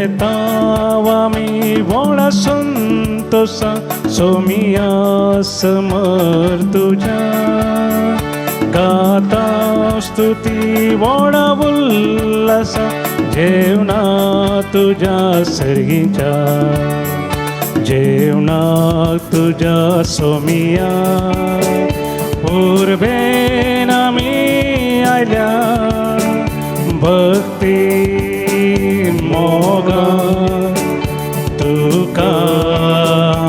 येतावामी वोळा संतोषा सोमिया समर तुझ्या गाता स्तुती वोळा उल्हासा जेवणा तुझ्या सर्गीच्या जेवणा तुझ्या सोमिया पूर्वेन आमी आयल्या भक्ती मोगा तुका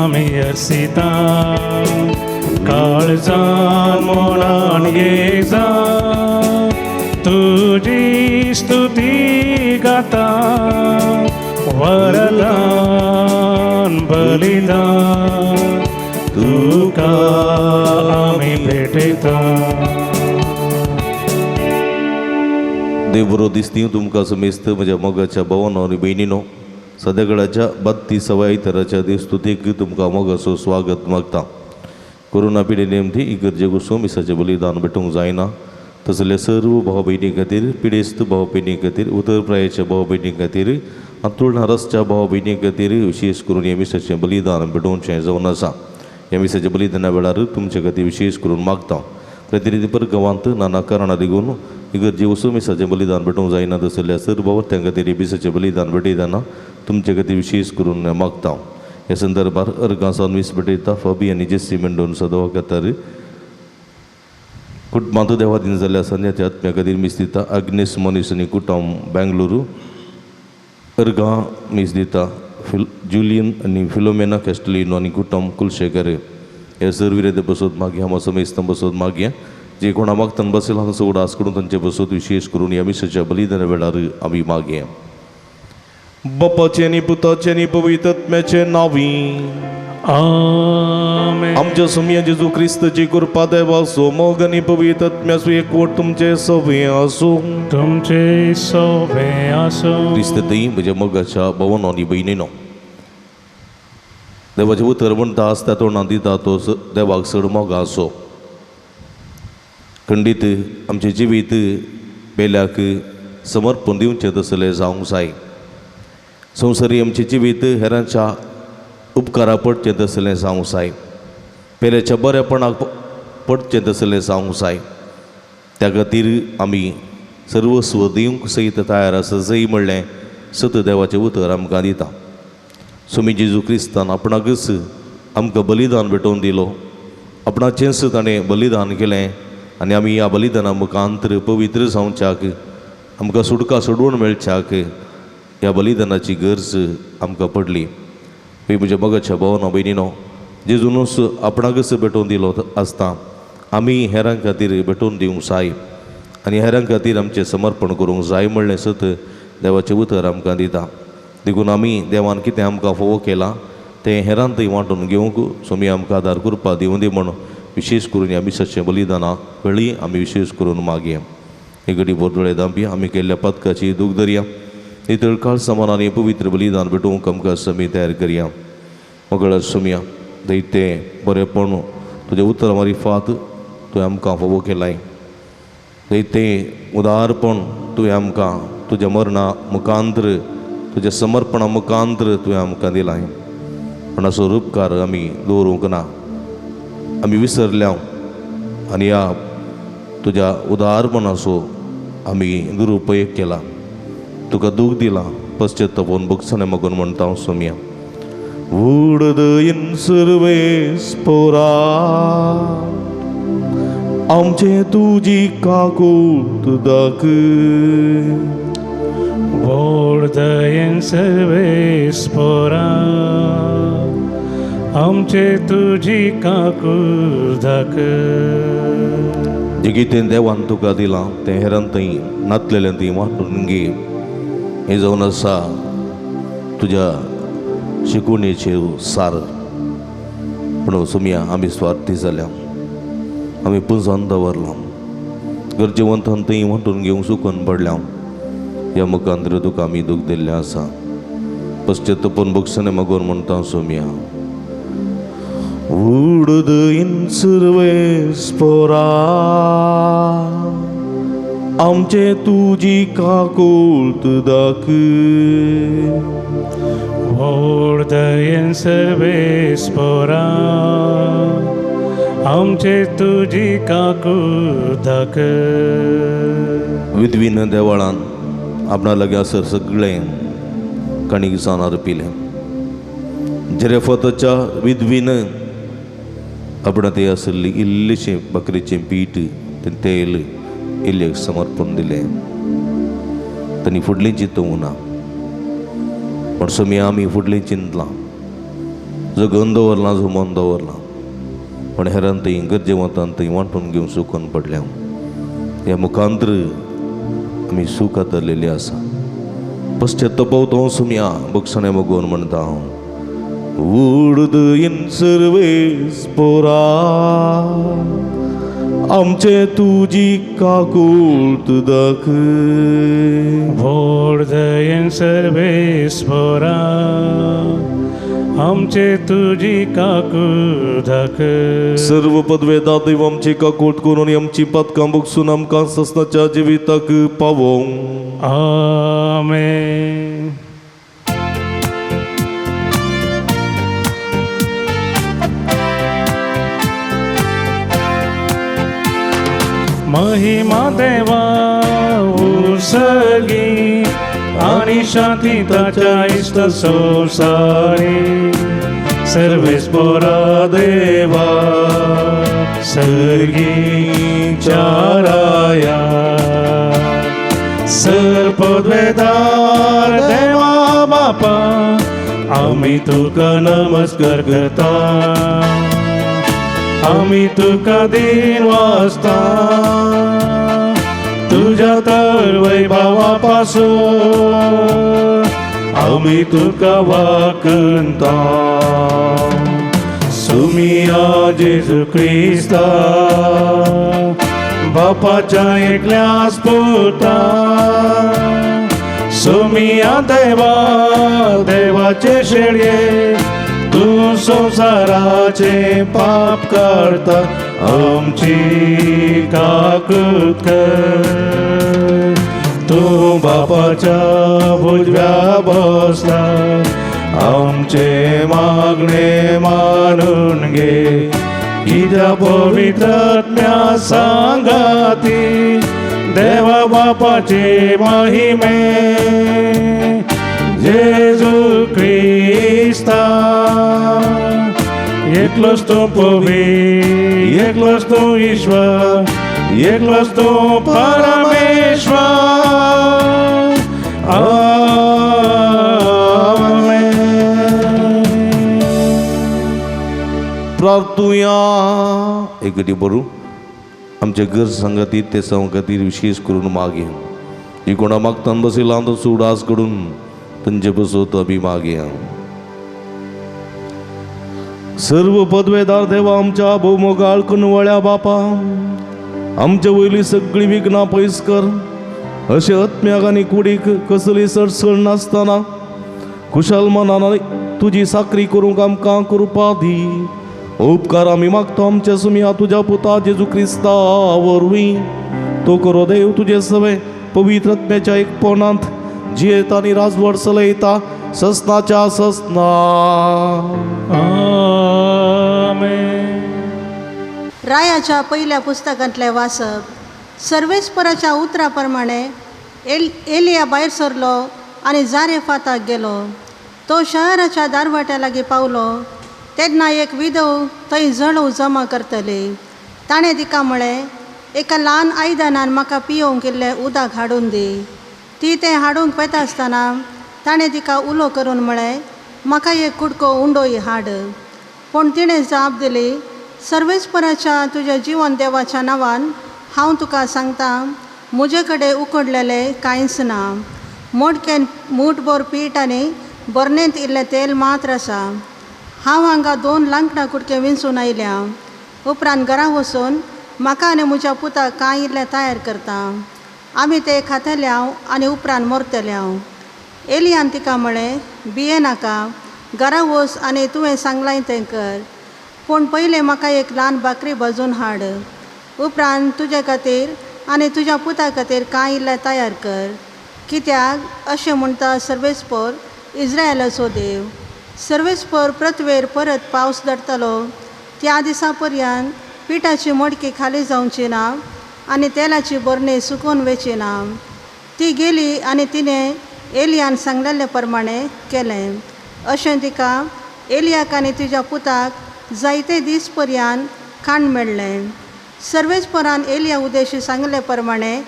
आमी अर्सिता काळजान मोलान येजा तुजी स्तुती गाता वरदान बलिदान तुका आमी भेटयता. देव दिसती तुमकां समेस्त म्हज्या मोगाच्या भावांनो आनी भयणीनो सद्याकाळाच्या 32व्या इतराच्या देवस्तुतीक तुमकां मोगाचो स्वागत मागता. कोरोना पिडे नेमती इगर्जे वचून मिसाचें बलिदान भेटूंक जायना तसले सर्व भाव भयणी खातीर पिडेस्त भाव भयणी खातीर उतरप्रायेच्या भाव भयणी खातीर अंतुळ नारसच्या भाव भयणी खातीर विशेष करून ह्या मिसाचें बलिदान भेटोवचें जावन आसा. ह्या मिसाच्या बलिदाना वेळार तुमचे खातीर विशेष करून मागता. प्रतिनिधी पर गांवांत नाना कारणां देखून इगर्जे वचून मिसाचें बलिदान भेटूंक जायना तसल्या सर्व भाव त्या खातीर मिसाचें बलिदान भेटयतना तुमचे खातीर विशेष करून मागता. ह्या संदर्भात अर्गांसावन मीस भेटयता फबी आनी जेसी मेंडोन सदवा खातीर कुटुंबांत देवा दिन जाल्ल्या संध्याच्या आत्म्या खातीर मीस दिता. अग्नेस मनीस आनी कुटुंब बेंगलुरू अर्गां मीस दिता. जुलियन आनी फिलोमेना कॅस्टलिनो आनी कुटुंब कुलशेकर हे सर्विरे बसोत मागया हांव समेस्त बसोत मागया जे कोणा मागतना बसेल हांगा सगळो आस करून तांचे बसोत विशेष करून ह्या मिसाच्या बलिदाना वेळार आमी मागया. बापाचे आनी पुताचे आनी पवित्र आत्म्याचे नांवी आमेन. आमच्या सोम्या जेजू क्रिस्ताची कृपा देवा सो मोग आनी पवित्र आत्म्याचो एकवट तुमचे सवे आसूं. तुमचे सोबे आसो. क्रिस्ततय म्हज्या मोगाच्या भावांनो आनी भयणीनो देवाचे उतर म्हणटा आसता तोंडां दिता तो देवाक चड मोग आसो. खंडीत आमचें जिवीत बेल्याक समर्पण दिवचें तसलें जावंक जाय. संवसारी आमचें जिवीत हेरांच्या उपकारा पडचें तसलें जावंक जाय. पेल्याच्या बरेपणाक पडचें तसलें जावंक जाय. त्या खातीर आमी सर्वस्व दिवंक सयत तयार आसा. जय म्हणलें सत देवाचें उतर आमकां दिता. स्वामी जेजू क्रिस्तान आपणाकच आमकां बलिदान भेटोवन दिलो. आपणाचेंच ताणें बलिदान केलें आनी आमी ह्या बलिदाना मुखांतर पवित्र जावच्याक आमकां सुटका सोडवून मेळच्याक ह्या बलिदानाची गरज आमकां पडली. म्हज्या मोगाच्या भावांनो भयणीनो जेजूनच आपणाकच भेटोवन दिलो आसता आमी हेरां खातीर भेटोवन दिवंक जाय आनी हेरां खातीर आमचें समर्पण करूंक जाय म्हणलें सत देवाचें उतर आमकां दिता. देखून आमी देवान कितें आमकां फोव केलां तें हेरांतय वांटून घेवंक सोमी आमकां आदार करपा दिवं दी म्हण विशेष करून ह्या मिसाच्या बलिदाना वेळी आमी विशेष करून मागया. हे घडी बोरदोळे दांबया आमी केल्ल्या पदकाची दूख धरया. नितळ काळ समान आनी पवित्र बलिदान भेटोवंक आमकां समी तयार करया. मोगळ सोम्या दैते बरेपण तुजें उतर मारिफात तुवें आमकां फोव केलाय. दैते उदारपण तुवें आमकां तुज्या मरणा मुखांतर तुज्या समर्पणा मुखांतर तुवें आमकां दिलाय. पण असो उपकार आमी दवरूंक ना. आमी विसरल्या आनी ह्या तुज्या उदारपणाचो आमी दुरुपयोग केला. तुका दूख दिला पश्चात्तापून भुगसणे मागून म्हणटा हांव सोम्या. उडदयन सर्वेस्परा आमचे तुजी काकूट दाखय. व्हडदयेन सर्वेस्परा आमचे तुजी काकूट दाखय. जें कितें देवान तुका दिलां तें हेरांतय नातलेलें ती वांटून घे. हें जावन आसा तुज्या शिकवणेचें सार. पूण सोम्या आमी स्वार्थी जाल्या आमी पुंजान दवरलो गरजेवंतान थंय वांटून घेवंक सुकून पडल्या ह्या मुखांत्र तुका आमी दूख दिल्लें आसा पश्चात्तापून बक्षणे मागोन म्हणटा सोम्या उडदीन सर्वेस्परा आमचे तुजी काकुळत दाखय व्हड दयेन सर्वेस्परा आमचे तुजी काकुळटाक विधवीन देवळान आपणा लागीं सगळें कणीक जावन अर्पिलें जरेफताच्या विधवीन आपणा ते आसली इल्लेशें बकरेचें पीठ तें तेल इल्लेक समर्पण दिलें तांणी फुडलें चिंतूंक ना पण सोमी आमी फुडलें चिंतलां जगोवन दवरलां जुमोवन दवरलां पण हेरान थंय गरजेवंतान थंय वांटून घेवंक सुकून पडल्या ह्या मुखांत्र आमी सूख आतरलेली आसा पश्चात्तापवतो सुम्या बक्षणे मागोन म्हणटा हांव उडदीन सर्वेस्परा आमचे तुजी काकुळत दाखय व्हड दयेन सर्वेस्परा आमचे तुजी काकुळटाक सर्व पदवेदार देव आमची काकुळट करून आमची पदकां बगसून आमकां ससनाच्या जिविताक पावोंक आमेन. महिमा देवा उसगी आणि शांती ताच्या इष्ट संसारी सर्वेस्परा देवा सर्गीच्या राया सर्पद्वेदार देवा बापा आम्ही तुका नमस्कार करता आम्ही तुका दिन वाजता तुझ्या तर वैभवापासून आम्ही तुका वाकणता सुमिया जेजू ख्रिस्ता बापाच्या एकल्याच पुता सुमिया देवा देवाचे शेळये तू संसाराचे पाप करता आमची काकुळट कर तू बापाच्या भुजव्या बसला आमचे मागणे मानून घे कित्या पवित्र आत्म्या सांगाती देवा बापाचे महिमे जेजू ख्रिस्ता एकलोच तो पवित्र एकलोच तो ईश्वर एकलोच तो परमेश्वर आमेन. प्रार्थुया एक गटी बरू आमच्या घर संगतीत ते संगतीत विशेष करून मागे ही कोणा मागतान बसिला तो सुडास कडून तंजे बसवत आम्ही मागे सर्व पदवेदार देवा आमच्या भोवमोगाळ कनवळ्या बापा आमच्या वयली सगळी विघ्नां पयस कर अशें आत्म्याक आनी कुडीक कसली सडसड नासतना खुशाल मनान तुजी साकरी करूंक आमकां कृपा दी उपकार आमी मागता आमच्या सुमिया तुज्या पुता जेजू क्रिस्ता वरवीं तो करो देव तुजे सवे पवित्र आत्म्याच्या एकपणांत जियेता आनी राजवट चलयता ससनाच्या ससना आमेन. रायाच्या पहिल्या पुस्तकांतले वाचप सर्वेस्पराच्या उतराप्रमाणे एलिया भायर सरलो आनी जारेफाताक गेलो तो शहराच्या दारवाट्या लागीं पावलो तेन्ना एक विधव थंय जळोव जमा करतली ताणें तिका म्हळें एका ल्हान आयदनान म्हाका पियोवंक इल्लें उदक हाडून दी ती तें हाडूंक पेता आसतना ताणें तिका उलो करून म्हळें म्हाका एक कुडको उंडोय हाड पूण तिणें जाप दिली सर्वेस्पराच्या तुज्या जिवन देवाच्या नांवान हांव तुका सांगता म्हजे कडेन उकडलेले कांयच ना मोडकेन मूठभर पीठ आनी बरनेंत इल्लें तेल मात्र आसा हांव हांगा 2 लांकडां कुडके विंचून आयल्या उपरांत घरा वचून म्हाका आनी म्हज्या पुताक कांय इल्लें तयार करता. आमी ते खातले हांव आनी उपरांत मरतले हांव. एलियान तिका म्हळें, भिये नाका, घरा वच आनी तुवें सांगलां तें कर. पूण पयलें म्हाका एक ल्हान बाकरी भाजून हाड. उपरांत तुजे खातीर आनी तुज्या पुता खातीर कांय इल्लें तयार कर. कित्याक अशें म्हणटा सर्वेस्पर, इस्रायलाचो देव, सर्वेस्पर पृथ्वीर परत पावस धरतलो त्या दिसा पर्यंत पिठाची मडकी खाली जावची ना आनी तेलाची बरणी सुकून वयची ना. ती गेली आनी तिणें एलियान सांगलेले प्रमाणें केलें. अशें तिका एलियाक आनी तिच्या पुताक जायते दीस पर्यंत खाण मेळ्ळें. सर्वेस्परान एलिया उद्देशी सांगले प्रमाणें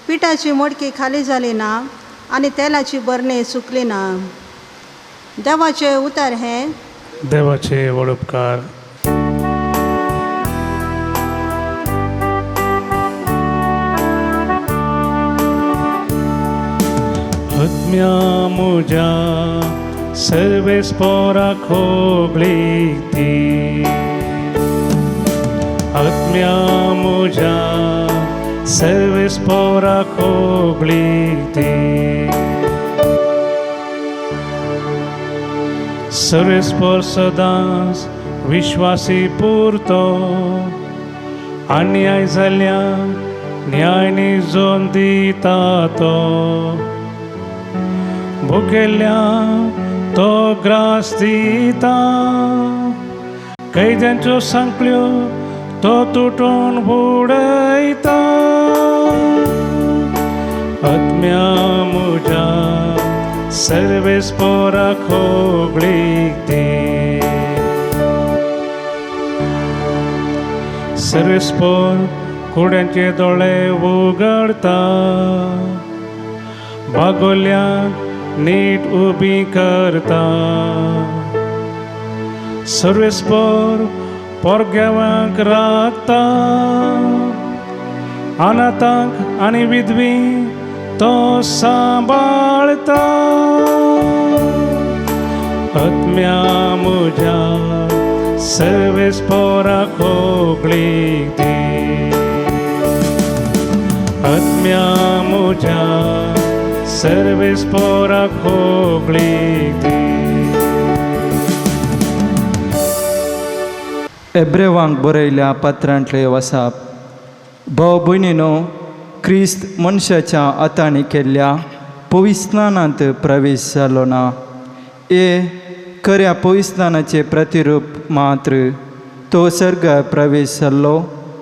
पिठाची मडकी खाली जाली ना आनी तेलाची बरणी सुकली ना. देवाचें उतर हें. देवाचे व्हड उपकार. आत्म्या म्हज्या सर्वेस्पराक होबळीक दी. आत्म्या म्हज्या सर्वेस्पराक होबळीक दी. सर्वेस्पर सदांच विश्वासी पुरतो, अन्याय जाल्ल्या न्याय निजोवन दिता तो. भुकेल्या तो ग्रास दिता, कैद्यांच्यो सांकल्यो तो तुटून बुडयता. आत्म्या म्हज्या सर्वेस्पराक होबळीक दी. सर्वेस्पर कुड्यांचे दोळे उगडता, बागोल्यांक नीट उबी करता. सर्वेस्पर पोरग्यावांक राखता, अनाथांक आनी विधवी तो सांबाळता. आत्म्या म्हज्या सर्वेस्पराक होबळीक दी. आत्म्या म्हज्या सर्वेस्पराक होबळीक दी. एब्रेवांक बरयल्या पत्रांतले वसाप. भाव भयणीनो, क्रिस्त मनशाच्या हातांनी केल्ल्या पविस्नानांत प्रवेश जालो ना. खऱ्या पविस्नानाचे प्रतिरूप मात्र तो सर्गात प्रवेश जाल्लो.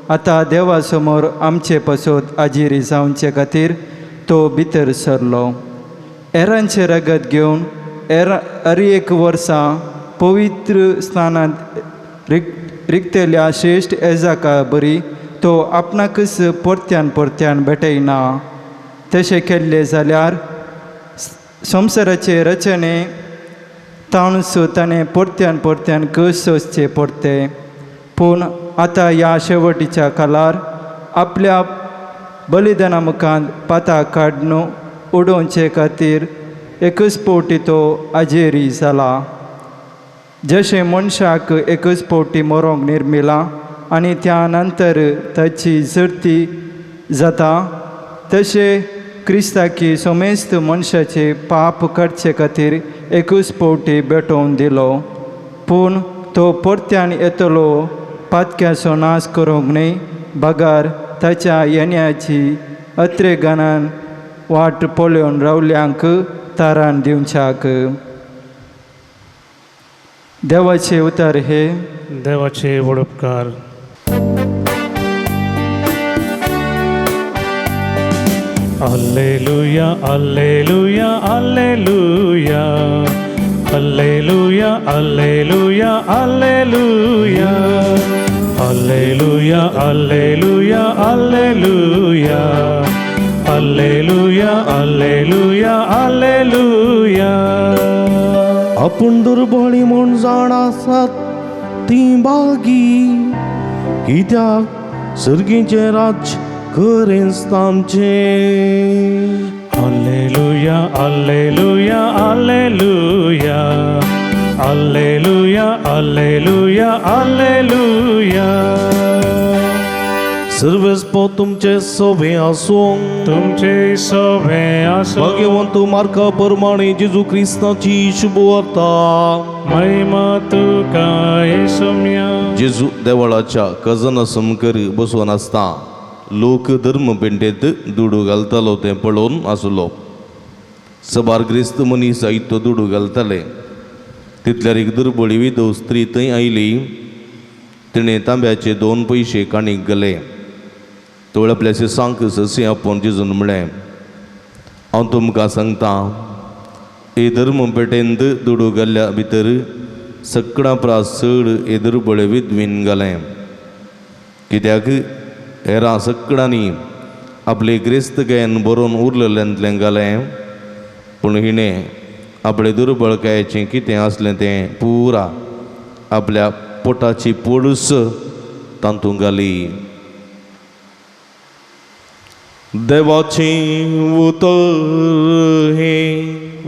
आतां देवा समोर आमचे पसोत आजिरी जावचे खातीर तो भितर सरलो. एरांचे रगत घेवन एक वर्सां पवित्र स्नानांत रिक्तेल्या श्रेश्ठ येजाका बरी तो आपणाकच परत्यान भेटयना. तशें केल्लें जाल्यार संवसाराचे रचने ताणूच ताणें परत्यान कस सोंसचें पडटें. पूण आतां ह्या शेवटीच्या काळार आपल्या बलिदाना मुखांत पाताळ काडून उडोवचे खातीर एकच फावटी तो आजेरी जाला. जशें मनशाक एकच फावटी मरोंक निर्मिला आनी त्या नंतर ताची सर्ती जाता, तशें क्रिस्ताकी सोमेस्त मनशाचे पाप काडचे खातीर एकूच फावटी भेटोवन दिलो. पूण तो परत्यान येतलो पातक्याचो नाश करूंक न्ही, बगार ताच्या येण्याची अत्रेगानान वाट पळोवन रावल्यांक तारण दिवच्याक. देवाचे उतर हे. देवाचे व्हड उपकार. Alleluia, alleluia, alleluia. Alleluia, alleluia, alleluia. Alleluia, alleluia, alleluia. Alleluia, alleluia, alleluia. आपूण दुर्बळी म्हूण जाण आसात ती बागी, कित्याक सर्गीचे राज्य करेंस तांचे. Alleluia, alleluia, alleluia. Alleluia, alleluia, alleluia. सर्वेस्पो तुमचे सोबे आसूं तुमचे सोबे आसो भाग्यवंत मार्का प्रमाणे जेजू क्रिस्ताची शुभ वार्ता महिमा तुका येसुम्या जेजू देवळाच्या कजन समकर बसोन आसता लोक धर्म पेंटेत दुडू घालतालो तें पळोवन आसलो सबार ग्रिस्त मनीस साहित्य दुडू घालताले तितल्यार एक दुर्बळी विधव स्त्री थंय आयली तिणें तांब्याचे 2 पयशे काणीक घाले तो आपल्या शिसांक ससी आपोवन जेजून म्हळें हांव तुमकां सांगता हे धर्म पेटेंत दुडू घाल्ल्या भितर सगळ्यां प्रास चड हे दुर्बळे विधवीन घालें कित्याक हेरां सगळ्यांनी आपले क्रिस्तकायेन बरोवन उरलेल्यांतलें घालें पूण हिणें आपले दुर्बळकायेचें कितें आसलें तें पुरा आपल्या पोटाची पोडूस तातूंत घाली देवाचें उतर हे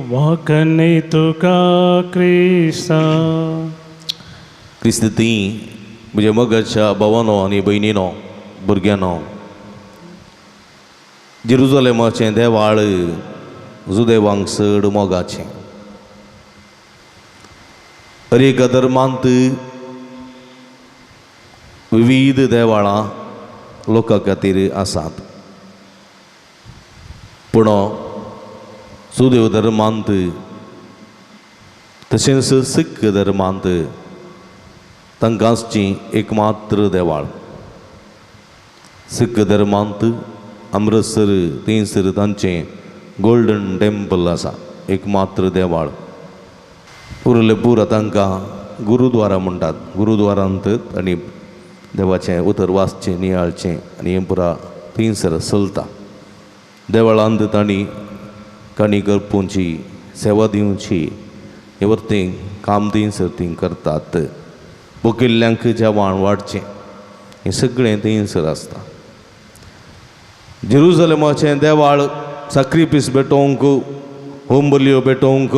वाकणे तुका क्रिस्ता क्रिस्त ती म्हज्या मोगाच्या भावानो आनी भयणीनो भुरग्यानो जेरुजलेमाचें देवाळ जुदेवांक चड मोगाचें हर एका धर्मांत विविध देवाळां लोकां खातीर आसात पूण सुदेव धर्मांत तशेंच सिख धर्मांत तांकां आसची एकमात्र देवाळ सिख धर्मांत अमृतसर थंयसर तांचें गोल्डन टेंपल आसा एकमात्र देवाळ उरले पुरा तांकां गुरुद्वारा म्हणटात गुरुद्वारांत आनी देवाचें उतर वाचचें नियाळचें आनी हें पुरा थंयसर चलता देवळांत तांणी काणी करपुची सेवा दिवची हे वर्तें काम थंयसर तीं करतात भुकिल्ल्यांक जेवण वाडचें हें सगळें थंयसर आसता जेरुजलेमाचें देवाळ सॅक्रिफीस पेटोवंक होम बलयो पेटोवंक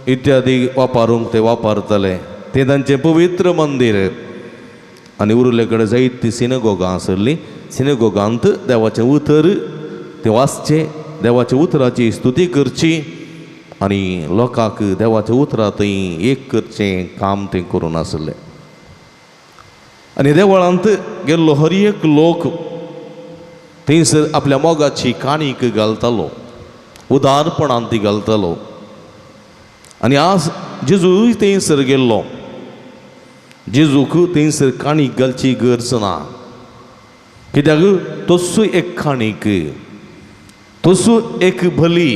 इत्यादी वापरूंक ते वापरताले तें तांचें पवित्र मंदीर आनी उरले कडेन जायतीं सिनेगोगां आसलीं सिनेगोगांत देवाचें उतर तें वाचचें देवाच्या उतराची स्तुती करची आनी लोकांक देवाच्या उतरां थंय एक करचें काम तें करून आसलें आनी देवळांत गेल्लो हर एक लोक थंयसर आपल्या मोगाची काणीक घालतालो उदारपणान ती घालतालो आनी आज जेजूय थंयसर गेल्लो जेजूक थंयसर काणीक घालची गरज ना कित्याक तसो एक काणीक तसो एक बली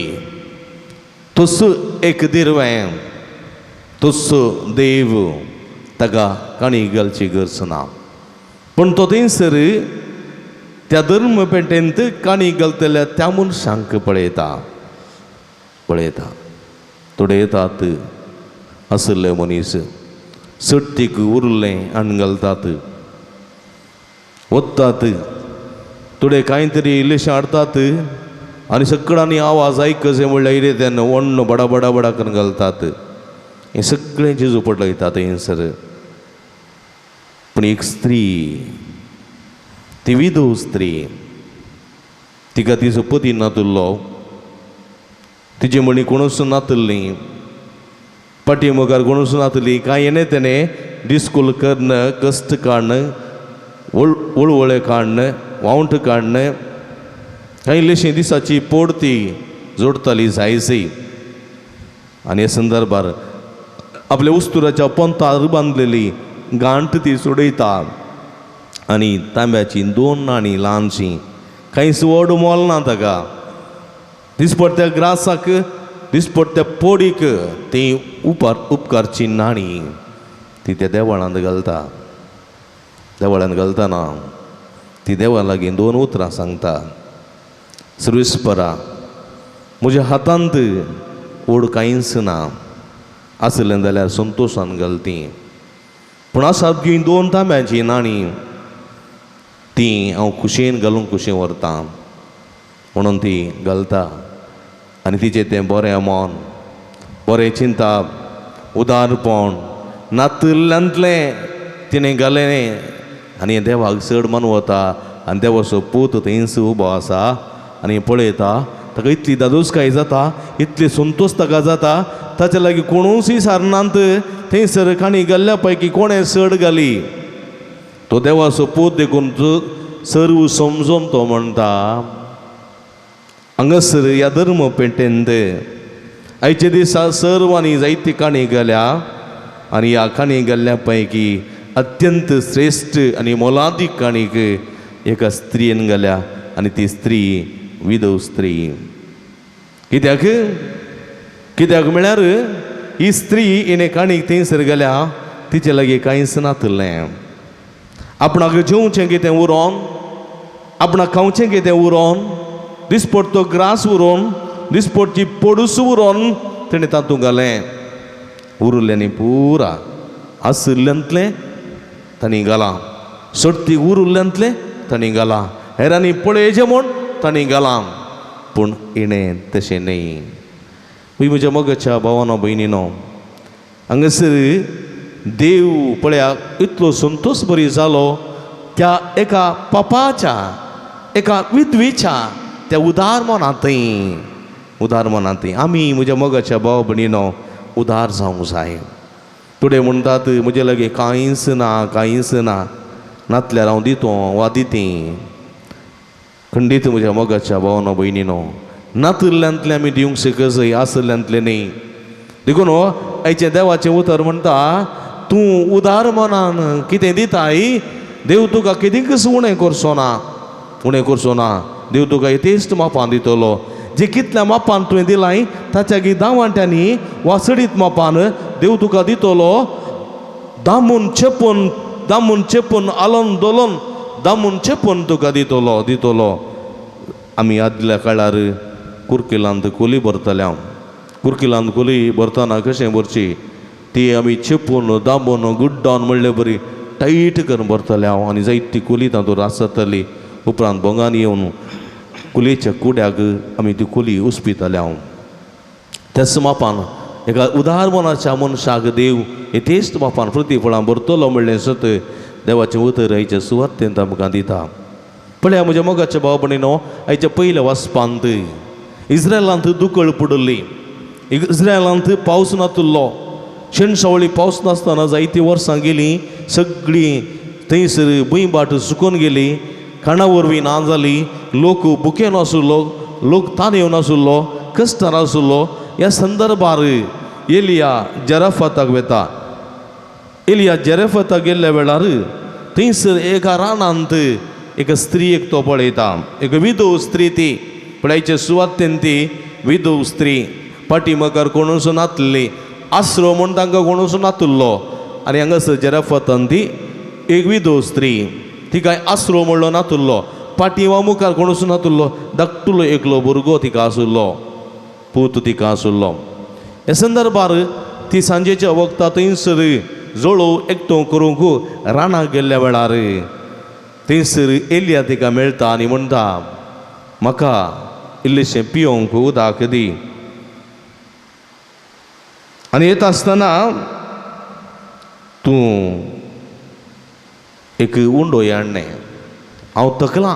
तसो एक दिरवें तसो देव ताका काणीक घालची गरज ना पूण तो थंयसर त्या धर्म पेटेंत काणीक घालतल्या त्या मनशांक पळयता थोडे येतात आसले मनीस सट्टीक उरलें आनी घालतात वतात थोडे कांय तरी इल्लेशें हाडटात आनी सगळ्यांनी आवाज आयकचे म्हणल्यार इरें तेन्ना वण्ण बडा बडा बडा करून घालतात हें सगळें जेजू पळयता थंयसर पूण एक स्त्री ती विधव स्त्री तिका तिचो पती नातुल्लो तिची म्हणी कोणूच नातल्लीं पाठीमुखार कोणूच नातली कांय येणे तेणें डिस्कूल करणं कश्ट काडणं वळवळे काडणं वावंट काडणं कांय इल्लीशीं दिसाची पोडती जोडटाली जायसी आनी ह्या संदर्भार आपल्या उस्तुराच्या पंतार बांदलेली गांठ ती सोडयता आनी तांब्याची 2 नाणी ल्हानशीं कांयच व्हड मोल ना ताका दिसपट्ट्या ग्रासाक दिसपट्ट्या पोडीक ती उपकारची नाणी ती त्या देवळांत घालता देवळांत घालतना ती देवा लागीं 2 उतरां सांगता सर्वेस्परा म्हज्या हातांत ओड कांयच ना आसलें जाल्यार संतोशान घालती पूण आसात घेवन 2 तांब्याची नाणी ती हांव खुशेन घालूंक कुशीन व्हरता म्हणून ती घालता आनी तिचें तें बरें मन बरें चिंताप उदारपण नातल्यांतलें तिणें घालें आनी देवाक चड मन वता आनी देवाचो पूत थंयच उबो आसा आनी पळयता ताका इतली दादोसकाय जाता इतली संतोश ताका जाता ताचे लागीं कोणूच सारनांत थंयसर काणी गेल्ल्या पैकी कोणें चड घाली तो देवाचो पूत देखून सर्व समजोन तो म्हणटा हांगासर ह्या धर्म पेटेंत आयचे दिसा सर्वांनी जायती काणी गेल्या आनी ह्या काणी गेल्ल्या पैकी अत्यंत श्रेश्ठ आनी मोलादीक काणीक एका स्त्रीन गेल्या आनी ती स्त्री विधव स्त्री कित्याक कित्याक म्हळ्यार ही स्त्री हिणें काणीक थंयसर गेल्या तिचे लागीं कांयच नातलें आपणाक जेवचें कितें उरोन आपणाक खावचें कितें उरोन दिसपडटो ग्रास उरोन दिसपडची पडूस उरोन तेणें तातूंत घालें उरिल्ल्यांनी पुरा आसुल्ल्यांतलें तांणी घालां सट्टी उरिल्ल्यांतलें तांणी घालां हेरांनी पळयचें म्हूण तांणी घालां पूण इणें तशें न्ही म्हज्या मोगाच्या भावानो भयणीनो हांगासर देव पळया इतलो संतोश बरी जालो त्या एका पापाच्या एका विधवेच्या त्या उदार मनांतय आमी म्हज्या मोगाच्या भाव भयणीनो उदार जावंक जाय थोडे म्हणटात म्हजे लागीं कांयच ना नातल्यार हांव दितो वा दितें खंडीत म्हज्या मोगाच्या भावानो भयणीनो नातल्ल्यांतलें आमी दिवंक शकय आसल्ल्यांतलें न्ही देखून आयचें देवाचें उतर म्हणटा तूं उदार मनान कितें दिताय देव तुका कितेंच उणें करचो ना देव तुका यथेश्ट मापान दितलो जे कितल्या मापान तुवें दिलाय ताच्या 10 वांट्यांनी वा सडीत मापान देव तुका दितलो दामून चेपून आलोन दोलोन दामून चेपून तुका दितलो आमी आदल्या काळार कुर्किलांत कोली भरतल्या कुर्किलांत कोली भरतना कशें भरची ती आमी चेपून दामून गुड्डावन म्हणलें बरी टायट करून भरतल्या आनी जायती कोली तातूंत रास जातली उपरांत भोंगान येवन कुलेच्या कुड्याक आमी ती कुली उस्पितल्या त्याच मापान एका उदार मनाच्या मनशाक देव यथेश्ट मापान प्रतिफळां भरतलो म्हणलें सत देवाचें उतर आयच्या सुवातेंत आमकां दिता पळया म्हज्या मोगाच्या भाव भयणीनो आयच्या पयल्या वाचपांत इस्रायलांत दुकळ पडली इस्रायलांत पावस नातुल्लो शेणसावळी पावस नासतना जायतीं वर्सां गेलीं सगळीं थंयसर भुंयबाट सुकून गेली खाणा वरवीं ना जाली लोक बुके नासुल्लो लोक ताण येवन नासुल्लो कश्टार आसुल्लो ह्या संदर्भार एलिया जराफाताक वेता एलिया जराफाताक गेल्ल्या वेळार थंयसर एका रानांत एका स्त्रीक तो पळयता एक विधव स्त्री ती पळयचे सुवातेन ती विधव स्त्री पाठीमागार कोणूच नातली आसरो म्हूण तांकां कोणूच नातुल्लो आनी हांगासर जराफातान ती एक विधव स्त्री ती काय आसरो म्हणलो नातुल्लो पाटी वा मुखार कोणूच नातुल्लो धाकटुलो एकलो भुरगो तिका आसुल्लो पूत तिका आसुल्लो हे संदर्भार ती सांजेच्या वखदां थंयसर जळो एकठो करूंक रानाक गेल्ल्या वेळार थंयसर एलिया तिका मेळटा आनी म्हणटा म्हाका इल्लेशें पियोंक उदक दी आनी येता आसतना तूं एक उंडोय हाडणें हांव तकलां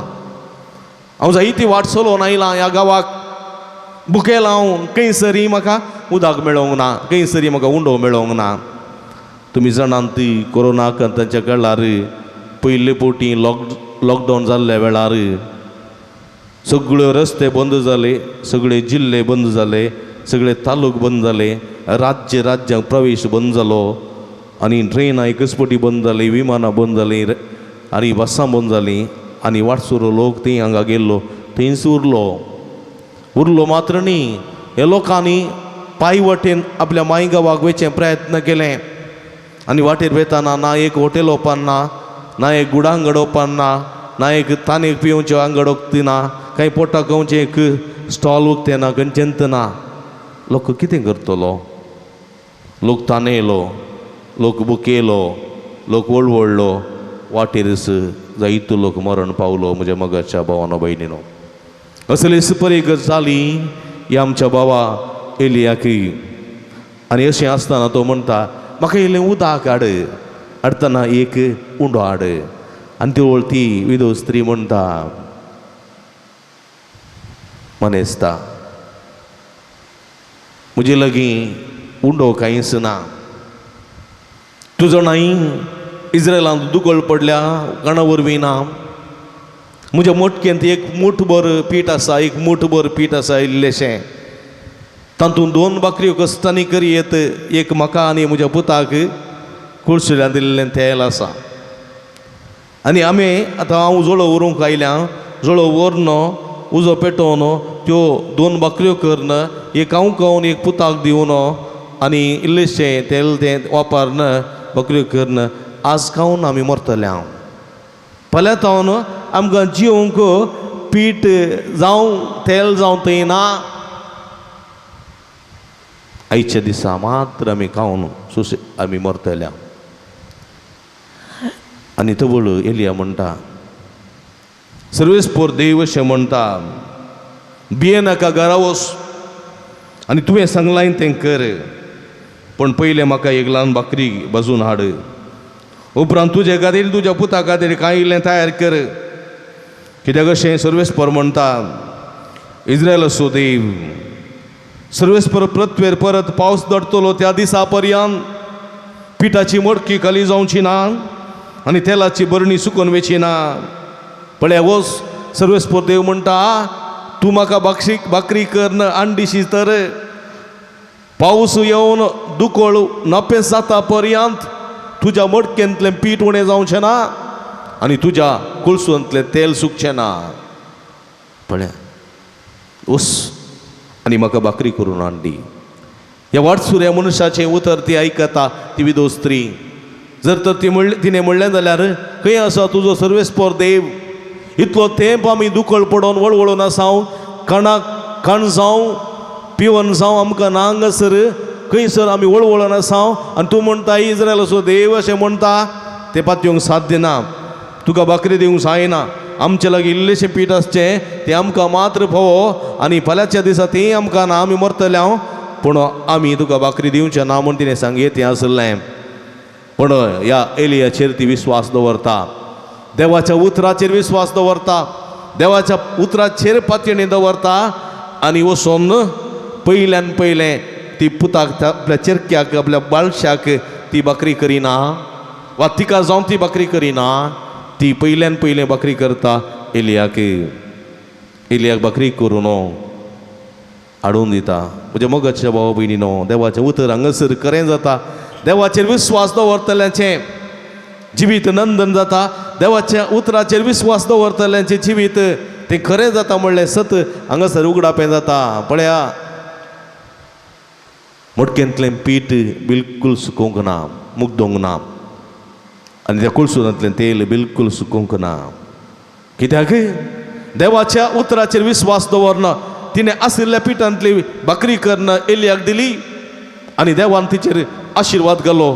हांव जायती वाट चलोवन आयलां ह्या गांवाक बुके लावन खंयसरी म्हाका उदक मेळोंक ना खंयसरी म्हाका उंडो मेळोंक ना तुमी जाणात ती कोरोनाक तांच्या काळार पयले फावटी लॉकडावन जाल्ल्या वेळार सगळ्यो रस्ते बंद जाले सगळे जिल्ले बंद जाले सगळे तालूक बंद जाले राज्यांक प्रवेश बंद जालो आनी ट्रेनां एकच फावटी बंद जाली विमानां बंद जालीं आनी बसां बंद जालीं आनी वाटसरो लोक थंय हांगा गेल्लो थंयच उरलो मात्र न्ही हे लोकांनी पांय वाटेन आपल्या मायगांवाक वयचे प्रयत्न केले आनी वाटेर वेताना ना एक हॉटेल ओपन ना एक गुडांगड ओपन ना एक तानेक पिवचे आंगड उक्तना कांय पोटाक खावचें एक स्टॉल उक्ते ना खंयचेंत ना लोक कितें करतलो लोक तानेलो लोक बुकेलो लोक वळवळलो वाटेरच जायतो लोक मरण पावलो म्हज्या मोगाच्या भावानो भयणीनो असली सुपरी गत जाली ही आमच्या भावा एलियाक आनी अशें आसतना तो म्हणटा म्हाका इल्लें उदक हाड हाडटना एक उंडो हाड आनी ती ओळ ती विधव स्त्री म्हणटा मनेस्ता म्हजे लागीं उंडो कांयच ना तूं जाणाय इज्रायलांत दुगळ पडल्या काणा वरवीं ना म्हज्या मोटकेंत एक मूठभर पीठ आसा एक मूठभर पीठ आसा इल्लेशें तातूंत 2 बकऱ्यो कस्तांनी करयेत एक म्हाका आनी म्हज्या पुताक कुळसुल्यांत दिल्लें तेल आसा आनी आमी आतां हांव जोळो व्हरूंक आयल्या जोळो व्हरून उजो पेटोवन त्यो 2 बकऱ्यो करन एक हांव खावन एक पुताक दिवन आनी इल्लेशें तेल तें वापरन बकऱ्यो करन आज खावन आमी मरतले हांव फाल्यां तावन आमकां जिवंक पीठ जावं तेल जावं थंय ना आयच्या दिसा मात्र आमी खावन आमी मरतले आनी तो बोल एलिया म्हणटा सर्वेस्पोर देव अशें म्हणटा भिये नाका घरा वच आनी तुवें सांगलां तें कर पण पयलें म्हाका एक ल्हान बकरी भाजून हाड उपरांत तुजे खातीर तुज्या पुता खातीर कांय इल्लें तयार कर कित्याक अशें सर्वेस्पर म्हणटा इज्रायल असो देव सर्वेस्पर पृथ्वीर परत पावस दडतलो त्या दिसा पर्यंत पिठाची मडकी खाली जावची ना आनी तेलाची बरणी सुकून वेची ना पळया वच सर्वेस्पर देव म्हणटा तूं म्हाका भाकरी कर अंडी शिजतर पावस येवन दुकोळ नपेस जाता पर्यंत तुज्या मडकेंतलें पीठ उणें जावचें ना आनी तुज्या कुळसूंतलें तेल सुकचें ना पळया वस आनी म्हाका भाकरी करून हाडली ह्या वाटसुऱ्या मनशाचें उतर ती आयकता ती विधव स्त्री जर तर तिणें म्हणलें जाल्यार खंय आसा तुजो सर्वेस्पर देव इतलो तेंप आमी दुकळ पडोवन वळवळून आसांव कण जावं पिवन जावं आमकां ना हांगासर खंयसर आमी वळवळून आसांव आनी तूं म्हणटा इज्रायल असो देव अशें म्हणटा तें पातयेवंक साध्य ना तुका भाकरी दिवंक जायना आमचे लागीं इल्लेशें पीठ आसचें तें आमकां मात्र फोव आनी फाल्यांच्या दिसा तें आमकां ना आमी मरतले हांव पूण आमी तुका भाकरी दिवचें ना म्हूण तिणें सांगीत तें आसलें पण ह्या एलियाचेर ती विस्वास दवरता देवाच्या उतराचेर विस्वास दवरता देवाच्या उतराचेर पातयेणी दवरता आनी वचून पयल्यान पयलें ती पुताक आपल्या चेरक्याक आपल्या बाळशाक ती भाकरी करिना वा तिका जावन ती भाकरी करिना ती पयल्यान पयलें भाकरी करता एलियाक भाकरी करून हाडून दिता म्हणजे मोगाच्या भावा भयणीनो देवाचें उतर हांगासर खरें जाता देवाचेर विस्वास दवरतल्यांचें जिवीत नंदन जाता देवाच्या उतराचेर विस्वास दवरतल्यांचें जिवीत तें खरें जाता म्हणलें सत हांगासर उगडापें जाता पळया मडकेंतलें पीठ बिलकुल सुकोवंक ना मुगदोंक ना आनी त्या कुळसुरांतलें तेल बिलकुल सुकोवंक ना कित्याक देवाच्या उतराचेर विस्वास दवरना तिणें आशिल्ल्या पिठांतली भाकरी करन एलियाक दिली आनी देवान तिचेर आशिर्वाद घालो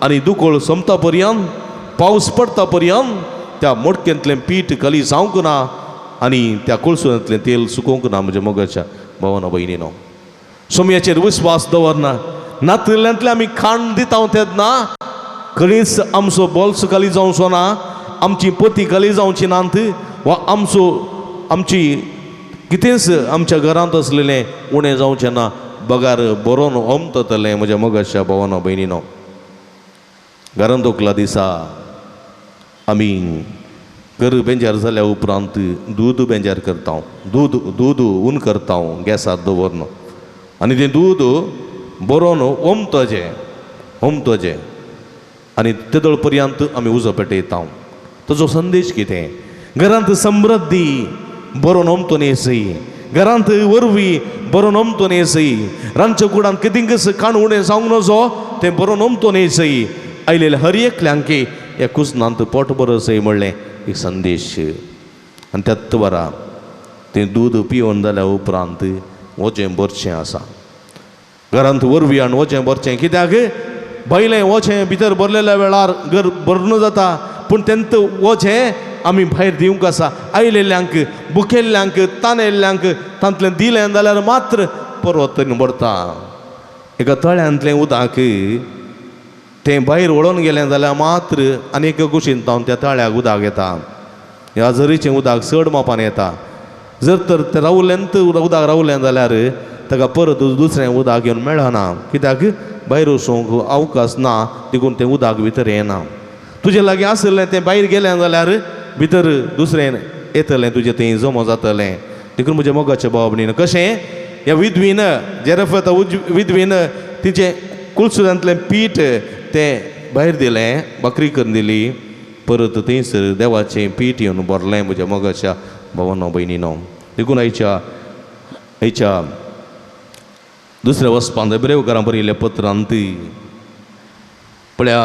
आनी दुकोळ सोंपता पर्यंत पावस पडटा पर्यंत त्या मडकेंतलें पीठ खाली जावंक ना आनी त्या कुळसुरांतलें तेल सुकोवंक ना म्हणजे मोगाच्या भावानो भयणीनो सोमयाचेर विस्वास दवरना नातृल्यांतले आमी खाण दिता तेन्ना खरीच आमचो बोल्स खाली जावचो ना आमची पती खाली जावची नात वा आमची कितेंच आमच्या घरांत आसलेलें उणें जावचें ना बगार बरोवन ओमततलें म्हज्या मोगाच्या भावानो भयणीनो घरांत तोकला दिसा आमी घर बेंजार जाल्या उपरांत दूद बेंजार करता दूद ऊन करता गॅसार दवरन आनी तें दूद बरोवन ओमतजें आनी तेदोळ पर्यंत आमी उजो पेटयता ताजो संदेश कितें घरांत समृद्धी बरोवन ओमतून येसय घरांत वरवीं बरोवन ओमतून येसय रांदच्या कुडांत कितेंकच खाण उणें जावंक नजो तें बरोवन ओमतून येसय आयलेल्या हर एकल्यांक ह्या कुसनांत पोट बरसय म्हणलें एक संदेश आनी त्यात वरां तें दूद पिवन जाल्या उपरांत वचें बरचें आसा घरांत वरवीं आनी वचें बरचें कित्याक भायलें वचें भितर भरलेल्या वेळार घर भरून जाता पूण तेंत वचें आमी भायर दिवंक आसा आयलेल्यांक भुकेल्ल्यांक तानेल्ल्यांक तांतलें दिलें जाल्यार मात्र परत भरता एका तळ्यांतलें उदक तें भायर वळोन गेलें जाल्यार मात्र आनीक कुशीन तावन त्या ताळ्याक उदक येता. ह्या झरीचें उदक चड मापान येता. जर तर तें रावलेंत उदक रावलें जाल्यार ताका परत दुसरें उदक घेवन मेळना, कित्याक भायर वचूंक अवकाश ना, देखून तें उदक भितर येना. तुजे लागीं आसलें तें भायर गेलें जाल्यार भितर दुसरें येतलें, तुजें तें जमा जातलें. देखून म्हज्या मोगाच्या भावा भयणीनो, कशें ह्या विधवीन जेरफता विधवीन तिचें कुळसुऱ्यांतलें पीठ तें भायर दिलें, भाकरी करून दिली, परत थंयसर देवाचें पीठ येवन भरलें म्हज्या मोगाच्या भावांनो भयणीनो. देखून आयच्या दुसऱ्या वचपांत इब्रेवकारां बरयल्ल्या पत्रांत पळया,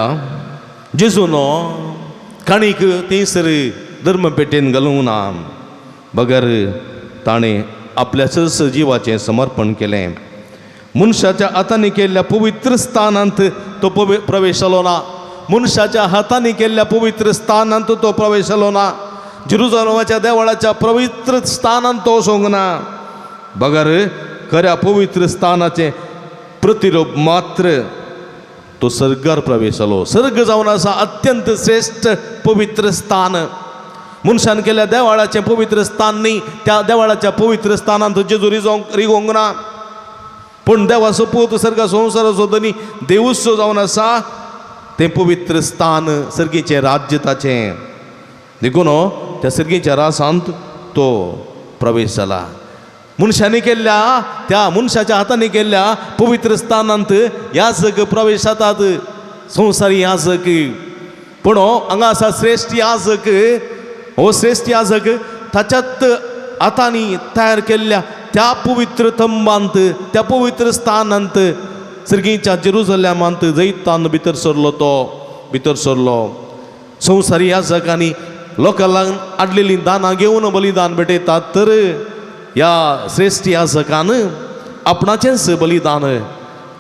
जेजून काणीक थंयसर धर्मपेटेन घालूंक ना, बगर ताणें आपल्याच जिवाचें समर्पण केलें. मनशाच्या हातांनी केल्ल्या पवित्र स्थानांत तो प्रवेश जालो ना. मनशाच्या हातांनी केल्ल्या पवित्र स्थानांत तो प्रवेश जालो ना. जेरुसलेमाच्या देवळाच्या पवित्र स्थानांत तो वचोंक ना. बगर खऱ्या पवित्र स्थानाचें प्रतिरूप मात्र तो सर्गार प्रवेश जालो. सर्ग जावन आसा अत्यंत श्रेष्ठ पवित्र स्थान. मनशान केल्या देवाळाचें पवित्र स्थान न्ही, त्या देवाळाच्या पवित्र स्थानांत जेजू रिगोंक ना. पूण देवा सोपूत सर्गा संवसाराचो धनी देवूत्सव जावन आसा तें पवित्र स्थान, सर्गीचें राज्य ताचें. देखून त्या सर्गीच्या रासांत तो प्रवेश जाला. मनशांनी केल्ल्या त्या मनशाच्या हातांनी केल्ल्या पवित्र स्थानांत याजक प्रवेश जातात, संवसारी याजक. पूण हांगा आसा श्रेष्ठ याजक. हो श्रेष्ठ याजक ताच्यात हातांनी तयार केल्ल्या त्या पवित्र तंबांत, त्या पवित्र स्थानांत, सर्गीच्या जेरुसलेमांत जैतान भितर सरलो. तो भितर सरलो. संवसारी याजकांनी लोकांक आडलेलीं दानां घेवन बलिदान भेटयतात, तर ह्या श्रेष्ठ याजकान आपणाचेंच बलिदान,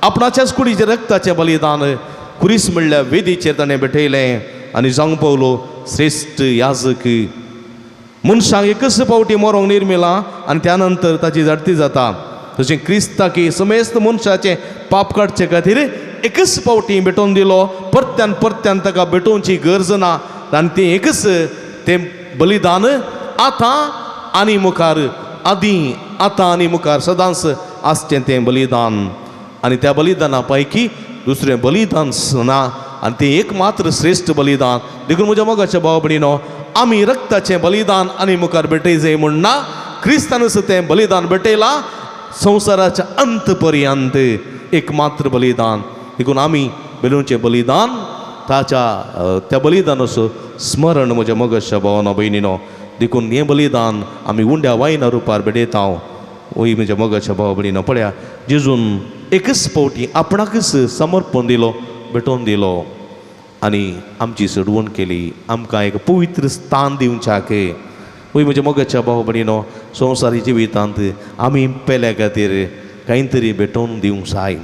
आपणाच्याच कुडीच्या रक्ताचें बलिदान कुरीस म्हणल्या वेदीचेर ताणें भेटयलें. आनी जावंक पावलो श्रेष्ठ याजक. मनशाक एकच फावटी मरोंक निर्मिला आनी त्या नंतर ताची जडती जाता. तशें क्रिस्ताकी समेस्त मनशाचें पाप काडचे खातीर एकच फावटी भेटोवन दिलो. परत्यान परत्यान ताका भेटोवची गरज ना. आनी तें एकच तें बलिदान आतां आनी मुखार, आदीं आतां आनी मुखार सदांच आसचें तें बलिदान. आनी त्या बलिदाना पैकी दुसरें बलिदान ना, आनी तें एक मात्र श्रेष्ठ बलिदान. देखून म्हज्या मोगाच्या भावा भयणीनो, आमी रक्ताचें बलिदान आनी मुखार भेटय जाय म्हणना, क्रिस्तानच तें बलिदान भेटयलां संवसाराच्या अंत पर्यंत, एक मात्र बलिदान. देखून आमी बेलूचें बलिदान त्या बलिदानाचो स्मरण म्हज्या मोगाच्या भावानो भयणीनो. देखून हें बलिदान आमी उंड्या वायना रुपार भेटयता. वय म्हज्या मोगाच्या भावा भयणीनो, पळया, जेजून एकच फावटी आपणाकच समर्पण दिलो, भेटोवन दिलो आनी आमची सडवण केली, आमकां एक पवित्र स्थान दिवच्याक. वय म्हज्या मोगाच्या भावा भयणीनो, संवसारी जिवितांत आमी पेल्या खातीर कांय तरी भेटोवन दिवंक जाय.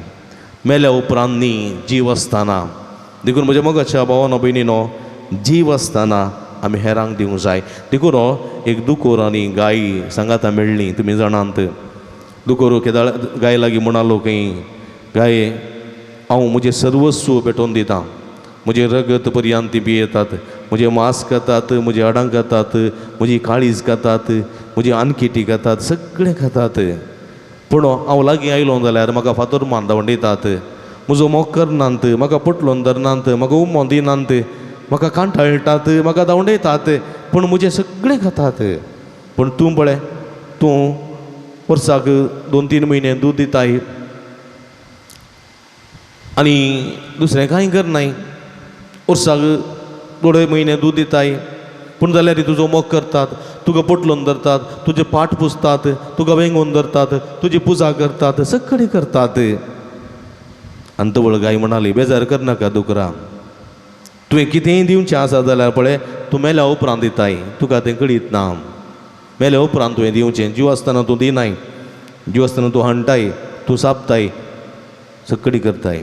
मेल्या उपरांत न्ही, जीव आसतना. देखून म्हज्या मोगाच्या भावानो भयणीनो, जीव आसतना आमी हेरांक दिवंक जाय. देखून एक दुकोर आनी गाय सांगाता मेळ्ळी, तुमी जाणांत. दुकोर गाय लागीं म्हणालो की, गाय, हांव म्हजें सर्वस्व भेटोवन दितां. म्हजें रगत पर्यंत ती पियेतात, म्हजें मांस खातात, म्हजें हाडां खातात, म्हजी काळीज खातात, म्हजी आनकिटी खातात, सगळें खातात. पूण हांव लागीं आयलो जाल्यार म्हाका फातर मान धांवडयतात, म्हजो मोग करनात, म्हाका पटलोवन धरनात, म्हाका उमो दिनात, म्हाका कांठाळटात, म्हाका धांवडयतात, पूण म्हजें सगळें खातात. पूण तूं पळय, तूं वर्साक 2-3 म्हयने दूद दिताय आनी दुसरें कांय करनाय. वर्साक 2 म्हयने दूद दिताय, पूण जाल्यार तुजो मोग करतात, तुका पटलोवन धरतात, तुजे पाठ पुजतात, तुका वेंगोवन धरतात, तुजी पुजा करतात, सगळें करतात. आनी तवळ गाय म्हणाली, बेजार करनाका दुकरा, तुवें कितेंय दिवचें आसा जाल्यार पळय, तूं मेल्या उपरांत दिताय, तुका तें कळीत ना. मेल्या उपरांत तुवें दिवचें. जीव आसतना तूं दिनाय, जीव आसतना तूं हाणटाय, तूं सापताय, सगळीं करताय.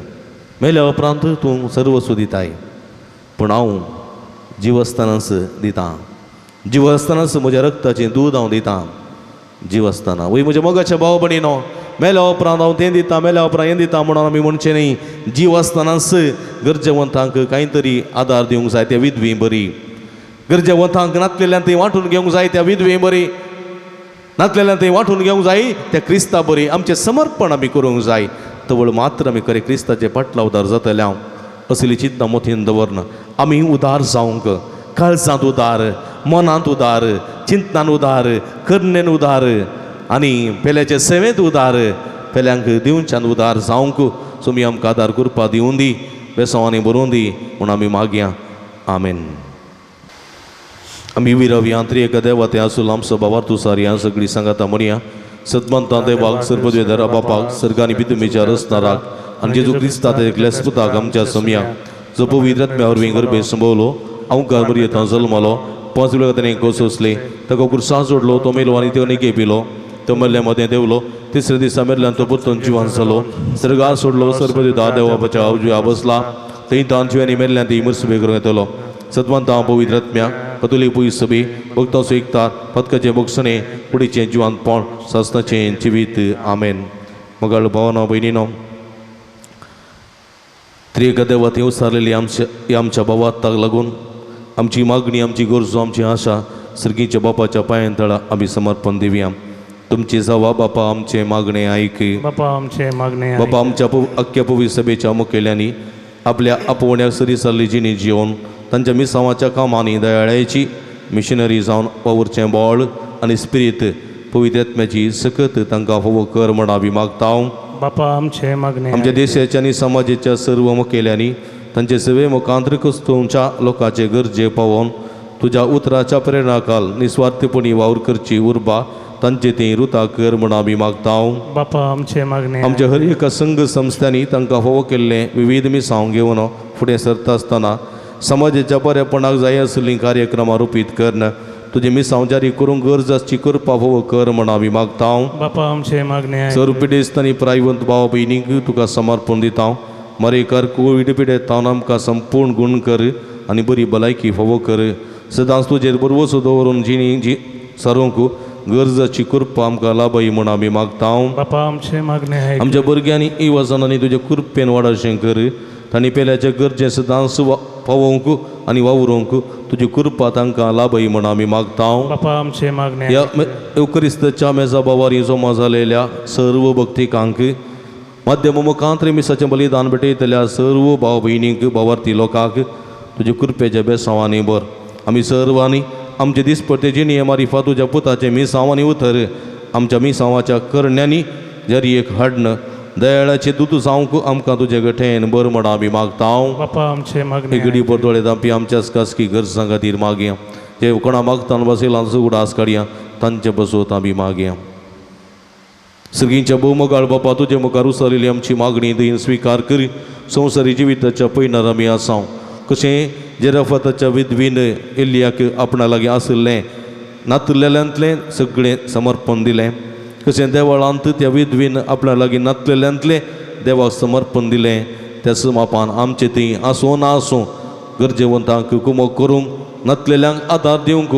मेल्या उपरांत तूं सर्वस्व दिताय. पूण हांव जीव आसतनाच दितां. जीव आसतनाच म्हज्या रक्ताचें दूद हांव दितां. जीव आसतना. वय म्हज्या मोगाच्या भाव भयणीनो, मेल्या उपरांत हांव तें दिता मेल्या उपरांत हें दिता म्हणून आमी म्हणचें न्ही. जीव आसतनाच गरजेवंतांक कांय तरी आदार दिवंक जाय. त्या विधवी बरी गरजेवंतांक नातलेल्यान थंय वांटून घेवंक जाय. त्या विधवे बरी नातलेल्यान थंय वांटून घेवंक जाय. त्या क्रिस्ता बरी आमचें समर्पण आमी करूंक जाय. तवळ मात्र आमी खरें क्रिस्ताचे पटला उदार जातले हांव असली चिंता मोतीन दवरना. आमी उदार जावंक काळजांत उदार, मनांत उदार, चिंतनान उदार, करण्यान उदार आनी पेल्याचे सेवेंत उदार, पेल्यांक दिवच्यान उदार जावंक तुमी आमकां आदार करपा दिवून दी, बेसांवांनी बरोवन दी म्हूण आमी मागया. आमेन. आमी विरवया त्रिएक देवा ते आसूल आमचो बाबार तुसार ह्या सगळीं सांगाता म्हणया. सतमंता देवाक सर्वद्वेदरा बापाक सर्गांनी भितुमीच्या रसनाराक आनी जेजू क्रिस्ता ते क्लेस्पुताक आमच्या समया जो पवित्र आत्म्या वरवीं गर्भे संभोवलो अवकार बरी येता जल्मलो 5 वेळा ताणें कोसोसले ताका कुर्सां जोडलो तो मेलो आनी तो निकेपिलो तो मल्ल्या मदें देवलो. तिसऱ्या दिसा मेरल्यान तो परतून जिवान जालो. सर्गार सोडलो सर्वदेवता देवा बचाव जुया बसला थंय तान जिवांनी मेरल्यान ती इमर्सबे करूं येतलो. सतवंता पवित्र आत्म्या कतुली पुई सभी भक्तांचो एकतार पदकाचें बक्षणे कुडीचें जिवानपण सस्ताचें जिवीत. आमेन. मगाळ भावना भयणीनो त्रिएक देवा थंय उसारलेली आमच्या भावाताक लागून आमची मागणी आमची गरजो आमची आशा सर्गीच्या बापाच्या पांयां तळा आमी समर्पण दिवया. तुमची जावा बापा आमचे मागणे ऐक. बापा आमचे मागणे बापा आमच्या अख्ख्या पवित्र सभेच्या मुखेल्यांनी आपल्या आपोवण्याक सरी सारली जिणी जिवन तांच्या मिसांवाच्या कामांनी दयाळ्याची मिशनरी जावन वावरचें बळ आनी स्पिरीत पवित्र आत्म्याची सकत तांकां फोव कर म्हण आमी मागता. बापा आमचे मागणे आमच्या देशाच्या आनी समाजाच्या सर्व मुखेल्यांनी तांचे सेवे मुखांतर क्रिस्तूंच्या लोकांचे गरजे पावोवन तुज्या उतराच्या प्रेरणाकाल निस्वार्थपणी वावर करची उर्बा तांचे ती रुता कर म्हण आमी मागता. बापा आमचे मागणे आमच्या हर एका संघ संस्थांनी तांकां फोव केल्ले विविध मिसांव घेवन फुडें सरता आसतना समाजाच्या बरेपणाक जाय आसलीं कार्यक्रमां रुपीत करन तुजे मिसांव जारी करूंक गरज आसची करपा फोव कर म्हण आमी मागता. बापा आमचे मागणे सरपिडेस्तांनी प्रायवंत भाव भयणीक तुका समर्पण दिता. मरेकार कोवीड पिडेतावन आमकां संपूर्ण गुण कर आनी बरी भलायकी फोव कर. सदांच तुजेर बरोबर दवरून जिणी सरूंक गरजाची करपा आमकां लाभय म्हण आमी मागता. बापा आमचे मागणे आमच्या भुरग्यांनी इवजनांनी तुजे कृपेन वाडशें कर. तांणी पेल्याचे गरजे सदांच पावोवंक आनी वावरूंक तुजी कृपा तांकां लाभय म्हण आमी मागता. बापा आमचे मागणे ह्या एवकरिस्ताच्या मेजा बावारी जमा जालेल्या सर्व भक्तिकांक माध्यम मुखांतर मिसाचें बलिदान भेटयतल्या सर्व भाव भयणींक भावार्थी लोकांक तुजे कृपेच्या बेसांवांनी बर. आमी सर्वांनी आमचे दिसपटेची नियमारिफा तुज्या पुताचे मिसांवांनी उतर आमच्या मिसांवाच्या करण्यांनी जरी एक हाडन दयाळाचे दूत जावंक आमकां तुजे गठेन बर म्हण आमी मागता. बापा आमचे मागणे घडी परतोळे दापी आमच्याच खासगी गरजां खातीर मागया. जे कोणा मागतान बसयलांचो उडास काडया तांचे बसोत आमी मागया. सगळींच्या भोवमोगाळ बापा तुजे मुखार उसरलेली आमची मागणी दीन स्विकार करी. संवसारी जिविताच्या पैनार आमी आसां. कशें जेरफताच्या विधवीन एलियाक आपणा लागीं आसलें नातलेल्यांतलें सगळें समर्पण दिलें. कशें देवळांत त्या विधवीन आपणा लागीं नातलेल्यांतलें देवाक समर्पण दिलें. त्या समापान आमचे थंय आसूं ना आसूं गरजेवंतांक कुमक करूंक नातलेल्यांक आदार दिवंक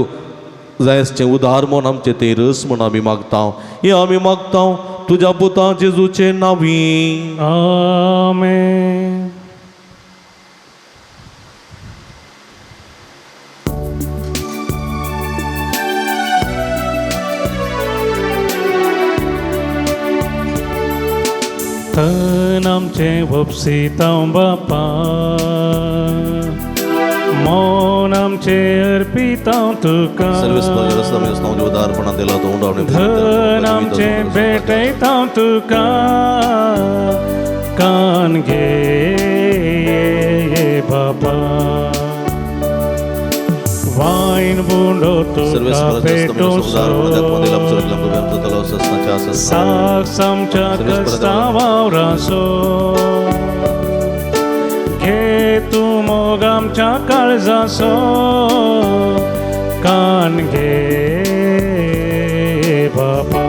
जाय आसचें उदार म्हूण आमचें तें रस म्हूण आमी मागता. हें आमी मागता तुज्या पुता जेजूचे नांवी. आमेन. तन आमचें वपसितां बापा मौन आमचें अर्पितां तुका. उदारपणां दिला धन आमचें भेटयतां तुका कान घे बापा. वायन बुंडो तुका पेटोसो साक्ष आमच्या कश्टा वावरासो. घे तूं मोग आमच्या काळजासो कान घे बापा.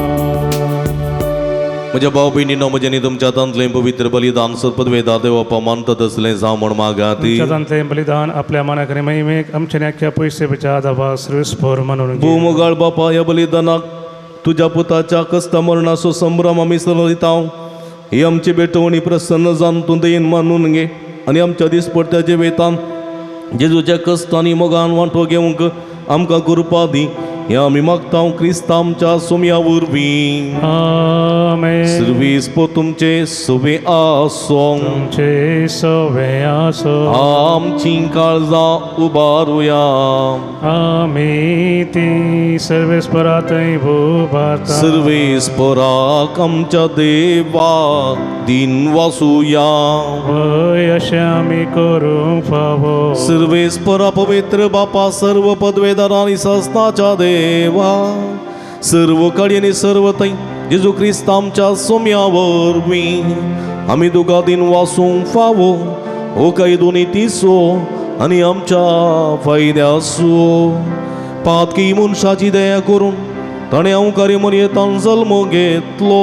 म्हज्या भाव भयणीनो म्हजें तुमच्या हातांतलें पवित्र बलिदान सत्पदवेदा देवपा मानतात असलें जावं म्हण मागात. हातांतलें बलिदान आपल्या मनाक महिमेक आमच्या आख्या पयशे बच्या दावा श्रेस्पोर म्हणून भूमुगाळ बापा ह्या बलिदानाक तुझ्या पुताच्या कष्ट मरणाचो संभ्रम आम्ही सलयता ही आमची बेटवणी प्रसन्न जावन तूं देईन मानून घे आनी आमच्या दिसपट्ट्याचे वेतान जेजूच्या कश्टांनी मोगान वांटो घेवंक आमकां कृपा दी हें आमी मागता क्रिस्ता आमच्या सोम्या वरवीं. आमेन. सर्वीस पो तुमचे सोबे आसो, तुमचे सवे आसो. आमची काळजां उबारुया. आमी ती सर्वेस्परातय भोबाता. सर्वेस्पराक आमच्या देवाक दिन वासुया. वय अशें आमी करूंक फावो. सर्वेस्परा पवित्र बापा सर्व पदवेदारांनी संस्थाच्या देवा सर्व काळी आनी सर्व थंय जेजू क्रिस्त आमच्या सोम्या वरवीं आमी तुका दिन वासूंक फावो हो काही दोनी तिसो आनी आमच्या फायद्यासो. पातकी मनशाची दया करून ताणें अवकारी मर्यादान जल्म घेतलो.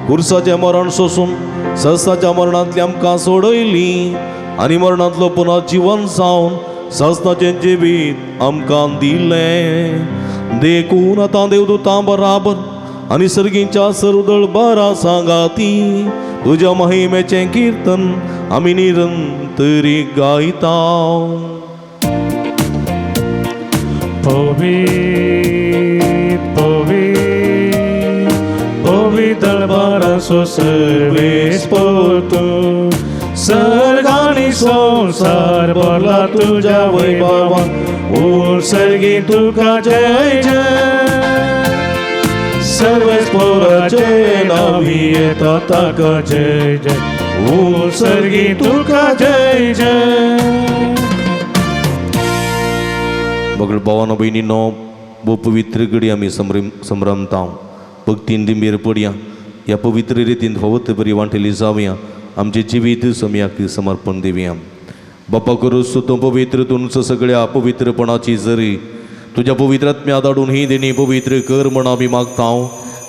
कुर्साचें मरण सोसून सस्ताच्या मरणांतली आमकां सोडयली आनी मरणांतलो पुना जिवन जावन सस्ताचें जिवीत आमकां दिलें. देखून आतां देवदूतां बराबर आनी सर्गींच्या सर्वदळ बरा सांगाती तुज्या महिमेचें किर्तन आमी निरंतरी गायता. पवित्र पवित्र पवित्र दरबाराचो सर्वेस पोतू. सर्गानी संसार भरला तुझ्या वैभवान. ओ सर्गी तुका जय जय. सर्वेस पोराचे नावी येता ताका जय जय. ओ सर्गी तुका जय जय. मगळ भावानो भयणीनो वो पवित्र घडी आमी संभ्रमता भक्तीन दिंबेर पडया. ह्या पवित्र रितीन फवत बरी वांटेली जावया. आमचे जिवीत सोम्याक समर्पण दिवया. बापा करू सुतो पवित्र तुमचं सगळ्या अपवित्रपणाची जरी तुझ्या पवित्रात्म्या धाडून ही देणी पवित्र कर म्हण आमी मागता.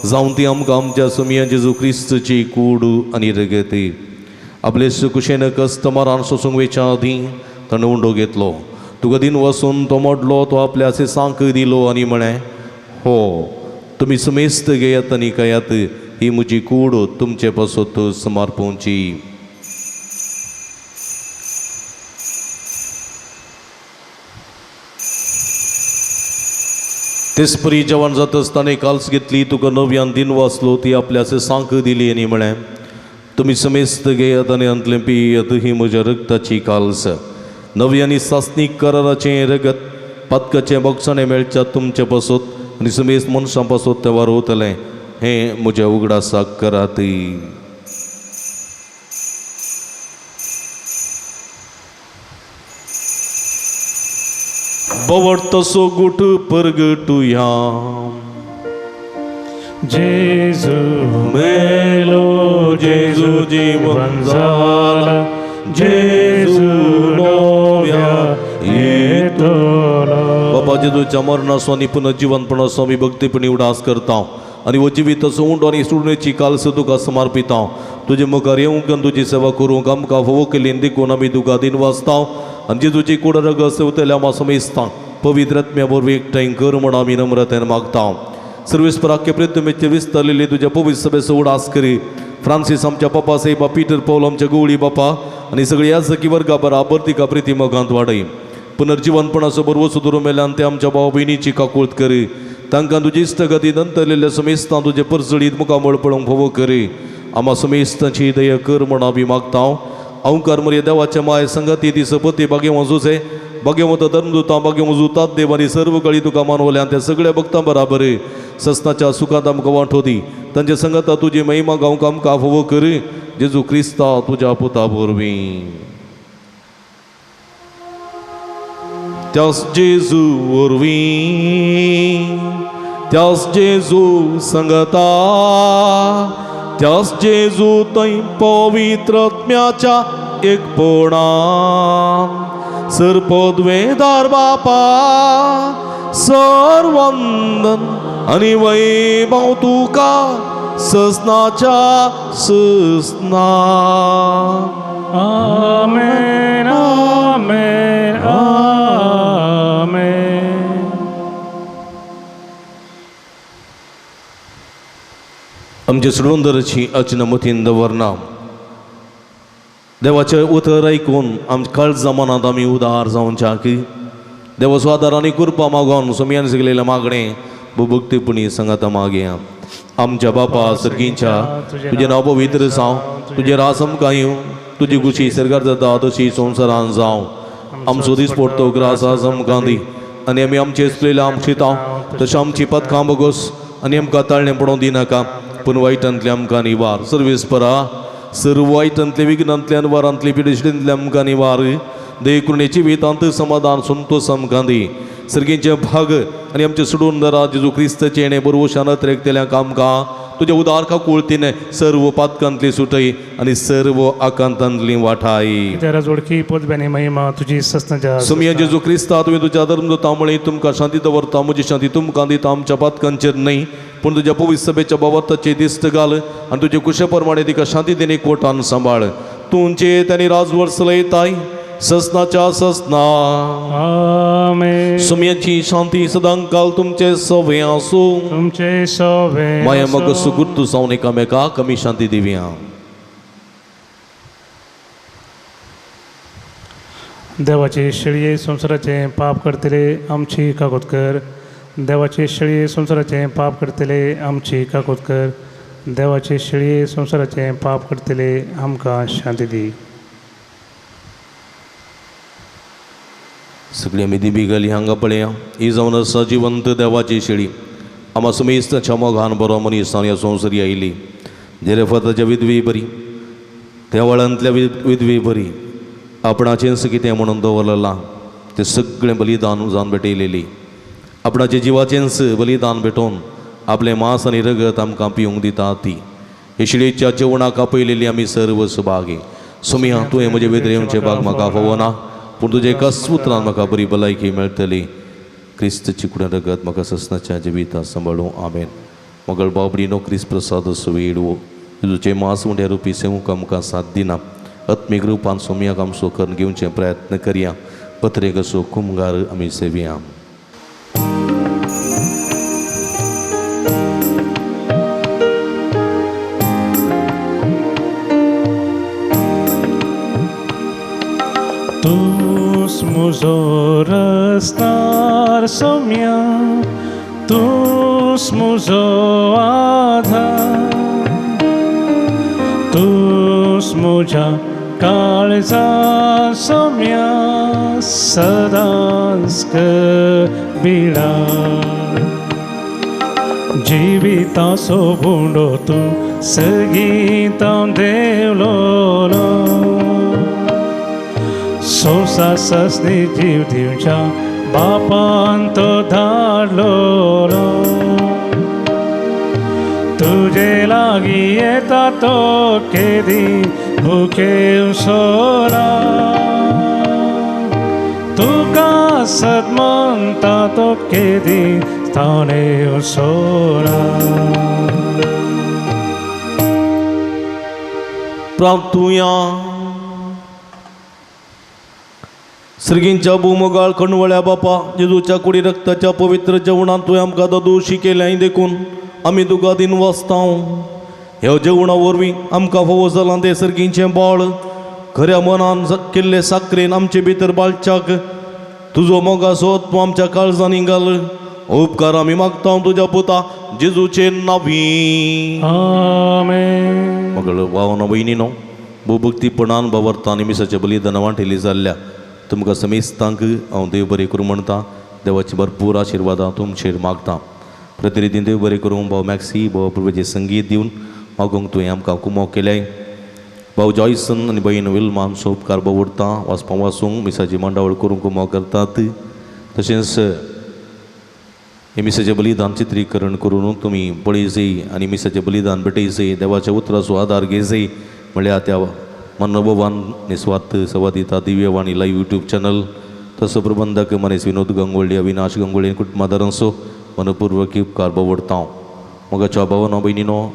जावन ती आमकां आमच्या सोम्या जेजू क्रिस्तची कूड आनी रगती आपले सुकुशेन कस्टमरान सोसूंक वेच्या आदीं ताणें उंडो घेतलो. तुका दिन वसून तो मोडलो तो आपल्या सांक दिलो आनी म्हळें हो तुमी सुमेस्त घेयात आनी कयात ही म्हजी कूड तुमचे पासत समर्पोवची. तेच परी जेवण जात असताना काल्स घेतली तुका नव्यान दिन वाचलो ती आपल्या सांक दिली आनी म्हळें तुमी समेस्त घेयात आनी अंतलें पियेत ही म्हज्या रगताची काल्स. नव्यानी सासनीक कराराचें रगत पातकाचें बक्षाणें मेळच्या तुमचे पासत आनी समेस्त मनशां पासत ते वारोवतलें हें म्हज्या उगडासाक करात. बवड तसो गुट परगटुया. जेजू मेलो जेजू जीवन जाला. जेजू नव्या येतलो. बाबा जेजूच्या मरणासो आनी पुनर्जीवनपणासो आमी भक्तीपणी उडास करता आनी हो जिविताचो उंडो आनी सुडणेची काल्स तुका समर्पिता. तुजे मुखार येवंक आनी तुजी सेवा करूंक आमकां फोव केलीन देखून आमी तुका दिन वाचता आनी जेजूची कूड रग सेवतले आमी समेजता. पवित्र आत्म्या वरवीं एकठांय कर म्हण आमी नम्रतेन मागता. सर्वेस्पराक्य प्रथमेचे विस्तारलेले तुज्या पवित्र सभेचो उडास करी. फ्रांसीस आमच्या बापा सेबा पीटर पौल आमच्या गवळी बापा आनी सगळी याजकी वर्गा बराबर तिका प्रिती मोगांत वाडय. पुनर्जीवनपणाचो बरवो सुदूर मेल्यान ते आमच्या भाव भयणीची काकूळट करी. तांकां तुजी इश्टगती नंतरलेल्या समेस्तां तुजे परजडीत मुखामळ पळोवंक फोव करी. आम्हा समेस्तांची दया कर म्हण आमी मागता. अवकार मर्या देवाच्या माय संगती ती सपती बागे वजूचे बागे वत धर्मदूतां बागे वजूतात देवानी सर्व कळी तुका मानवल्यान त्या सगळ्या भक्तां बराबर सस्ताच्या सुखांत आमकां वांटोदी. तांचे संगता तुजी महिमा गावंक आमकां फोव करी. जेजू क्रिस्ता तुज्या पुता वरवीं. त्यास जेजू वरवीं त्यास जेजू संगता त्यास जेजू थंय पवित्र आत्म्याच्या एकपणान सरपदवेदार बापा सर्वंदन आनी वैभव तुका ससनाच्या ससना. आमेन आमेन आमेन. आमचे सुडोंदरची अचनमतीन दवरना देवाचे उतर ऐकून आमच्या काळ जमानात आमी उदार जावच्या की देवा स्वादार आनी कृपा मागोन सोमयान शिकलेल्या मागणे भक्तीपणी सांगात मागया आमच्या बापा सर्गींच्या तुझे नाव पवित्र जावं तुझे रास आमकां येवं तुजी खुशी सरकार जाता तशी संवसारान जावं आमचो दीस पडतो ग्रास आज आमकां दी आनी आमी आमचे इसलेल्या आमचितां तशें आमची पथकां बगोस आनी आमकां ताळणें पडोवंक दिनाका पूण वायटांतले आमकां निवार सर्वेस्परा सर्व वायटांतले विघ्नांतल्यान वारांतले पिडेशिडेंतले आमकां निवार देवकृणेची वेतांत समाधान संतोष आमकां दी सर्गींचे भाग आनी आमचे सोडून दरा जेजू क्रिस्ताचे येणे बरोवशान त्रेकतेल्यांक आमकां तुज्या उदारका कुळतीन सर्व पातकांतली सुटय आनी सर्व आकांतांतली वाठाय तेरा जोडकी पोतब्यानी महिमा तुझी सस्ताच्या सुमिया जेजू क्रिस्ता तुवें तुज्या धर्म तांबळे तुमकां शांती दवरता म्हजी शांती तुमकां दिता आमच्या पातकांचेर न्हय पूण तुज्या पवित्र सभेच्या बाबताचे दिश्ट घाल आनी तुजे कुशे प्रमाणे तिका शांती देणे कोटान सांबाळ तुमचे त्यांनी राजवर चलयताय ससनाच्या ससना आमेन सुमयाची शांती सदांकाल तुमचे सवे आसूं तुमचे सवे माया मग सुगुर्तू जावन एकामेकाक कमी शांती दिव्या देवाचे शेळये संसाराचे पाप करतले आमची काकोत कर देवाचे शेळये संसाराचे पाप करतले आमची काकोत कर देवाचे शेळये संसाराचे पाप करतले आमकां शांती दी सगळी आमी दिबी घाली हांगा पळया ही जावन आसा जिवंत देवाची शेळी आमा सुमेस्त मोगान बरो मनीस ह्या संवसारी आयली जेरेफताच्या विधवी बरी त्या वळांतल्या विधवी बरी आपणाचेंच कितें म्हणून दवरलेलां तें सगळें बलिदान जावन भेटयलेली आपणाच्या जिवाचेंच बलिदान भेटोवन आपलें मांस आनी रगत आमकां पिवंक दिता ती हे शेळयेच्या जेवणाक आपयलेली आमी सर्व सुभागी सुमिया तुवें म्हजे वेदरेवचे भाग म्हाका फोवना पूण तुजे एका सुत्रान म्हाका बरी भलायकी मेळटली क्रिस्तची कुडें रगत म्हाका ससनाच्या जिविता सांबाळूं आमेन मगळ बाबडीनो क्रिस्त प्रसाद सुवेडवो तुजे मांस उंड्या रुपी सेवूंक आमकां साथ दिना आत्मीक रुपान सोमयाक आमचो करून घेवचे प्रयत्न करया पत्रेक असो कुमगार आमी सेवया Tus muzo răstar somia, tus muzo adha, tus muja काळजा somia सदांस्क बिळा जिविता सोबुंडो तू सगीतां देवलोलो सोसा ससनी जीव दिवच्या बापान तो धाडलो तुझे लागी येता तो केदी भुके सोरा तुका सद म्हणता तो केदी ताणे सोरा प्रार्थुया सर्गींच्या भूमोगाळ कणवळ्या बापा जेजूच्या कुडी रक्ताच्या पवित्र जेवणात तुवें आमकां दोशी केल्याय देखून आमी तुका दिन वाचतां ह्या जेवणा वरवीं आमकां फोव जालां तें सर्गींचें बाळ खऱ्या मनान केल्ले साखरेन आमचे भितर बाळच्याक तुजो मोगाचो आत्मा आमच्या काळजांनी घाल उपकार आमी मागता तुज्या पुता जेजूचे नांवी आमेन मगळ भावना भयणीनो भूभक्तीपणान बावरता निमिसाच्या बलिदाना वांटेली जाल्ल्या तुमकां समेस्तांक हांव देव बरें करूं म्हणटा देवाची भरपूर आशिर्वादां तुमचेर मागता प्रतिनिधीन देव बरें करूं भाव मॅक्सी भाव प्रभूचें संगीत दिवन मागोंक तुवें आमकां कुमो केल्याय भाव जॉयसन आनी भयण विल्मा आमचो उपकार बावरता वाचपाक वाचूंक मिसाची मंडावळ करूंक कुमो करतात तशेंच हे मिसाचें बलिदान चित्रीकरण करून तुमी पळयजय आनी मिसाचें बलिदान भेटयजय देवाच्या उतराचो आदार घेजय म्हळ्यार त्या मनोभवान निस्वार्थ सेवा दिता दिव्यवाणी लाईव्ह यूट्यूब चॅनल तसो प्रबंधक मनीस विनोद गंगोळी अविनाश गंगोळी कुटुंबादारांचो मनपूर्वक उपकार बावरता मोगाच्या भावना भयणीनो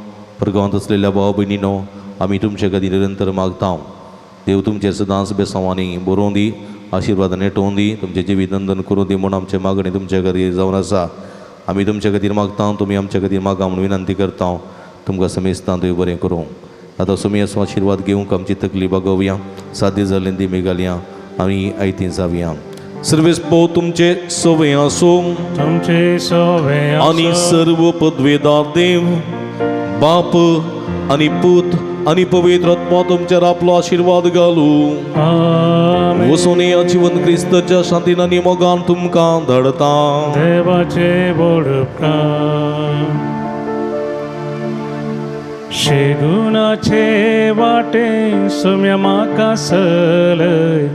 परगांवांत असलेल्या भाव भयणीनो आमी तुमचे खातीर निरंतर मागता देव तुमचे सदांच बेसांवांनी बरोवन दी आशिर्वाद नेटोवन दी तुमचें जिवीत नंदन करून दी म्हूण आमचे मागणी तुमचे खातीर जावन आसा आमी तुमचे खातीर मागता तुमी आमचे खातीर मागा म्हूण विनंती करता तुमकां समेस्तां तुवें बरें करूं. आतां तुमी असो आशिर्वाद घेवंक आमची तकली बागोवया. साध्य जालें ती मेगालया आमी आयतीं जावया. सर्वेस्पो तुमचे सवय आसूं तुमचे सवे आनी सर्व पदवेदार देव बाप आनी पूत आनी पवित्र आत्मा तुमचेर आपलो आशिर्वाद घालूं. आमेन. वचून या जीवन क्रिस्ताच्या शांतीन आनी मोगान तुमकां धाडटा. देवाचे व्हड उपकार. शेगुणाचे वाटे सुम्या म्हाका सलय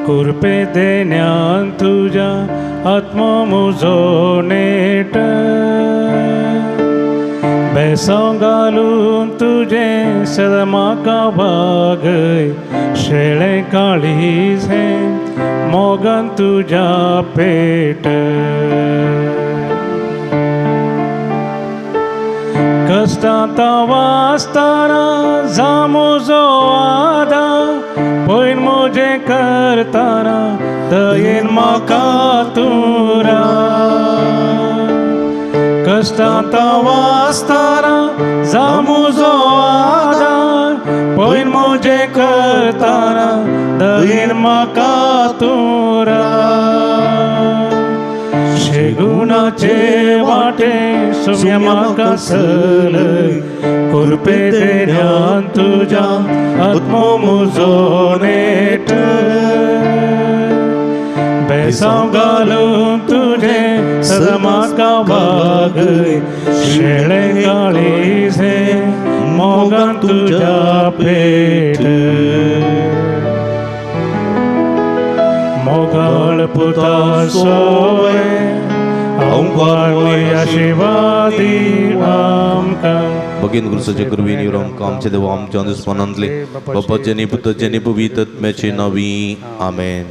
कुरपे देण्यान तुज्या आत्मो म्हजो नेट बेसांव घालून तुजे सदां म्हाका वागय शेळे काळीज हे मोगान तुज्या पेट कश्टांत वाचताना जा म्हजो आदार पयन म्हजें करताना दयेन म्हाका तूं राख. कश्टांत वाचताना जा म्हजो आदार पयन म्हजें करताना दयेन म्हाका तूं राख. शेगुणाचे वाटे सुम्या म्हाका सलय कुरपे देण्यान तुज्या आत्मो म्हजो नेट बेसांव घालून तुजे सदां म्हाका वागय शेळे काळीज हे मोगान तुज्या पेट मोगाळ पुता सोय आमकां आशिर्वादी आमकां भगीन गुरुसाचे कुरवी आमकां आमचे देव आमच्या दुस्मानांतले बापाचे आनी पुताचे आनी पवित्र आत्म्याचे नांवी आमेन.